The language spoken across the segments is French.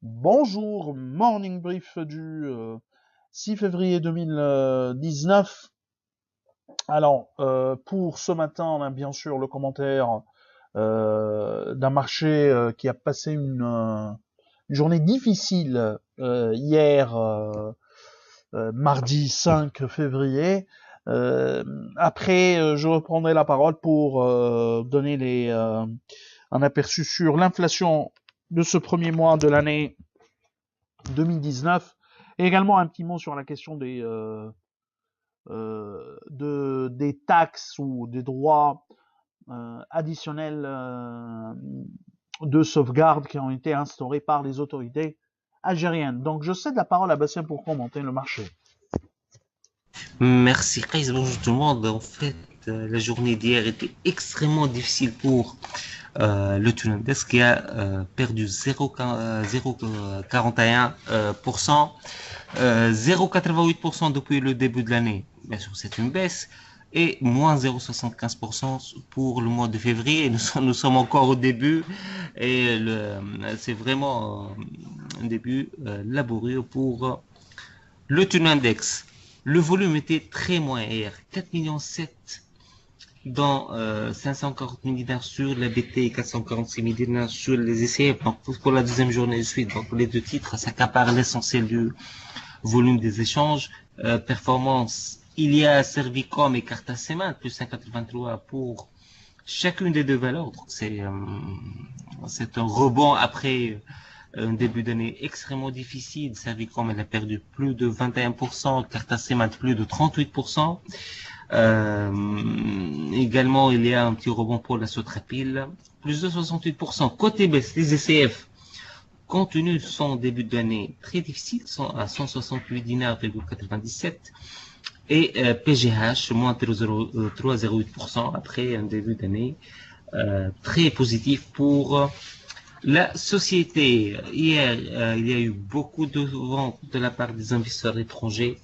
Bonjour, morning brief du 6 février 2019. Alors, pour ce matin, on a bien sûr le commentaire d'un marché qui a passé une journée difficile hier, mardi 5 février. Après, je reprendrai la parole pour donner un aperçu sur l'inflation de ce premier mois de l'année 2019 et également un petit mot sur la question des taxes ou des droits additionnels de sauvegarde qui ont été instaurés par les autorités algériennes. Donc je cède la parole à Bastien pour commenter le marché. Merci Kais, bonjour tout le monde. En fait, la journée d'hier était extrêmement difficile pour le Tunandesk qui a perdu 0,41%, 0,88% depuis le début de l'année. Bien sûr, c'est une baisse. Et moins 0,75% pour le mois de février. Nous sommes encore au début et c'est vraiment un début laborieux pour le Tunandex. Le volume était très moins hier, 4,7 millions dans 540 000 dinars sur la BT et 446 000 dinars sur les ECF. Donc pour la deuxième journée de suite, donc les deux titres s'accaparent l'essentiel du volume des échanges. Performance, il y a Servicom et Carta Cement, plus 5,83 pour chacune des deux valeurs. Donc c'est un rebond après un début d'année extrêmement difficile. Servicom, elle a perdu plus de 21%, Carta Cement plus de 38%. Également, il y a un petit rebond pour la Sotrapil, plus de 68%. Côté baisse, les ECF, compte tenu de son début d'année très difficile, sont à 168 dinars,97 et PGH, moins 3,08% après un début d'année très positif pour la société. Hier, il y a eu beaucoup de ventes de la part des investisseurs étrangers.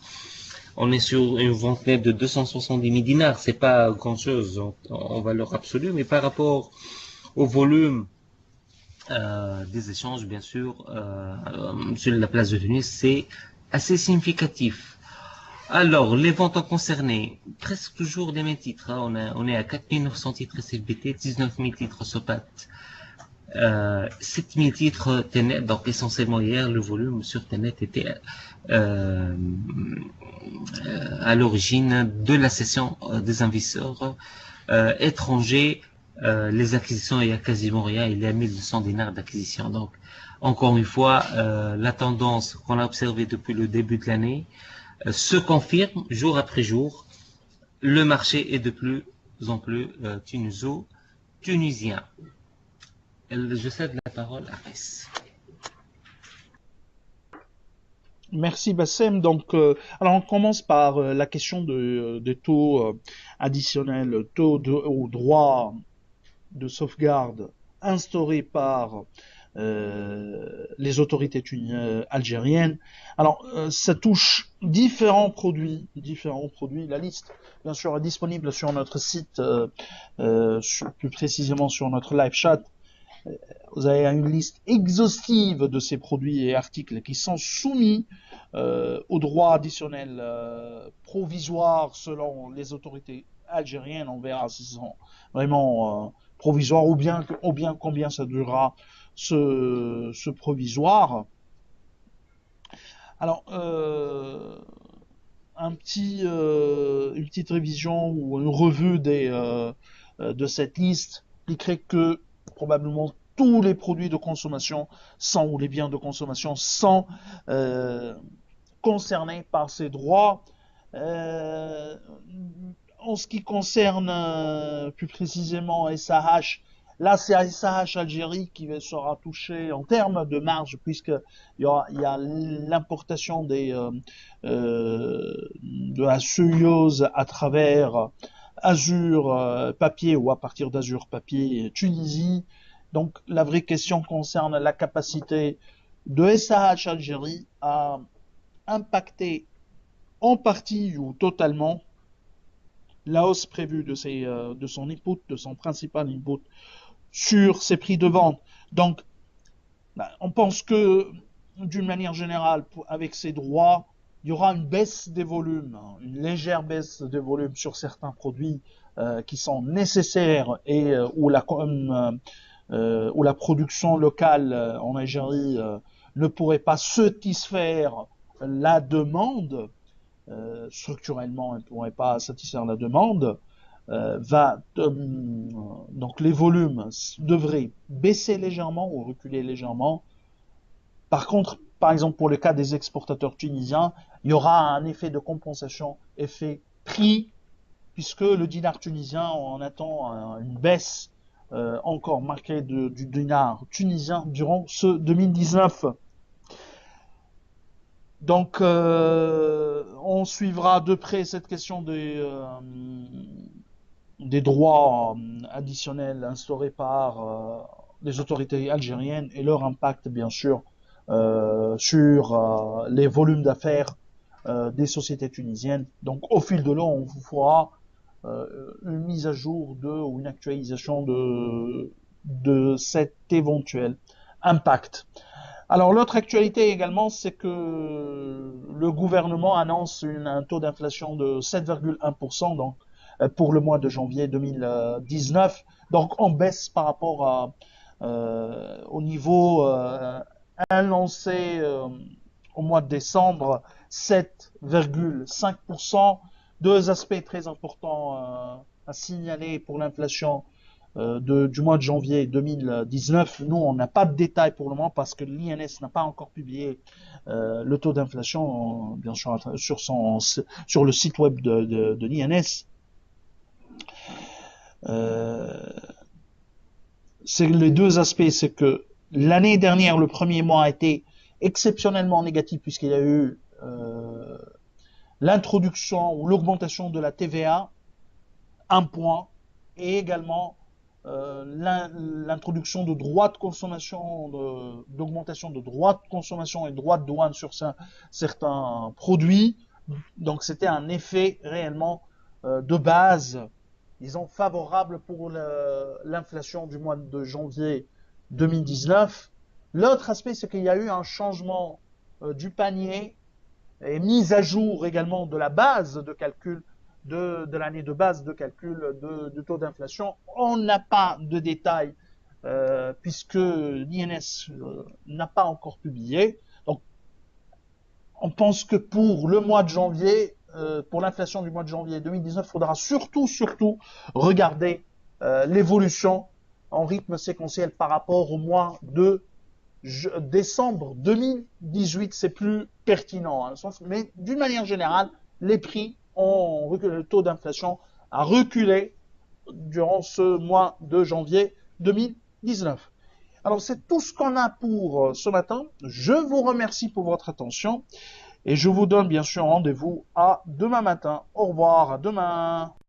On est sur une vente nette de 270 000 dinars. C'est pas grand chose en valeur absolue, mais par rapport au volume des échanges, bien sûr, sur la place de Tunis, c'est assez significatif. Alors, les ventes ont concerné presque toujours les mêmes titres. Hein. On est à 4 900 titres SFBT, 19 000 titres SOPAT. 7000 titres TNET, donc essentiellement hier, le volume sur TNET était à l'origine de la session des investisseurs étrangers. Les acquisitions, il y a quasiment rien, il y a 1200 dinars d'acquisition. Donc, encore une fois, la tendance qu'on a observée depuis le début de l'année se confirme jour après jour. Le marché est de plus en plus tunisien. Je cède la parole à Ress. Merci Bassem. Donc, alors on commence par la question des taux additionnels, au droit de sauvegarde instaurés par les autorités algériennes. Alors, ça touche différents produits. La liste, bien sûr, est disponible sur notre site, plus précisément sur notre live chat. Vous avez une liste exhaustive de ces produits et articles qui sont soumis aux droits additionnels provisoires selon les autorités algériennes. On verra si ce sont vraiment provisoires ou bien combien ça durera ce provisoire. Alors, une petite révision ou une revue de cette liste impliquerait que probablement tous les produits de consommation ou les biens de consommation sont concernés par ces droits. En ce qui concerne plus précisément SAH, là c'est SAH Algérie qui sera touché en termes de marge puisqu'il y a l'importation de la cellulose à travers Azur Papier ou à partir d'Azur Papier Tunisie. Donc la vraie question concerne la capacité de SAH Algérie à impacter en partie ou totalement la hausse prévue de son input, de son principal input sur ses prix de vente. Donc On pense que, d'une manière générale, avec ces droits, il y aura une baisse des volumes, une légère baisse des volumes sur certains produits qui sont nécessaires et où la production locale en Algérie ne pourrait pas satisfaire la demande, structurellement, elle ne pourrait pas satisfaire la demande, donc les volumes devraient baisser légèrement ou reculer légèrement. Par contre, par exemple, pour le cas des exportateurs tunisiens, il y aura un effet de compensation, effet prix, puisque le dinar tunisien, on attend une baisse encore marquée du dinar tunisien durant ce 2019. Donc, on suivra de près cette question des droits additionnels instaurés par les autorités algériennes et leur impact, bien sûr, sur les volumes d'affaires des sociétés tunisiennes. Donc, au fil de l'eau, on vous fera une mise à jour ou une actualisation de cet éventuel impact. Alors, l'autre actualité également, c'est que le gouvernement annonce un taux d'inflation de 7,1%, donc pour le mois de janvier 2019, donc en baisse par rapport au niveau annoncé au mois de décembre, 7,5%. Deux aspects très importants à signaler pour l'inflation du mois de janvier 2019. Nous, on n'a pas de détails pour le moment parce que l'INS n'a pas encore publié le taux d'inflation, bien sûr, sur le site web de l'INS. C'est les deux aspects, c'est que l'année dernière, le premier mois a été exceptionnellement négatif puisqu'il y a eu l'introduction ou l'augmentation de la TVA, 1 point, et également l'introduction de droits de consommation, d'augmentation de droits de consommation et de droits de douane sur certains produits. Donc c'était un effet réellement de base, disons, favorable pour l'inflation du mois de janvier 2019. L'autre aspect, c'est qu'il y a eu un changement du panier et mise à jour également de la base de calcul de l'année de base de calcul du taux d'inflation. On n'a pas de détails puisque l'INS n'a pas encore publié. Donc, on pense que pour le mois de janvier, pour l'inflation du mois de janvier 2019, il faudra surtout regarder l'évolution en rythme séquentiel par rapport au mois de décembre 2018. C'est plus pertinent, hein, mais d'une manière générale, les prix ont reculé, le taux d'inflation a reculé durant ce mois de janvier 2019. Alors c'est tout ce qu'on a pour ce matin. Je vous remercie pour votre attention et je vous donne bien sûr rendez-vous à demain matin. Au revoir, à demain.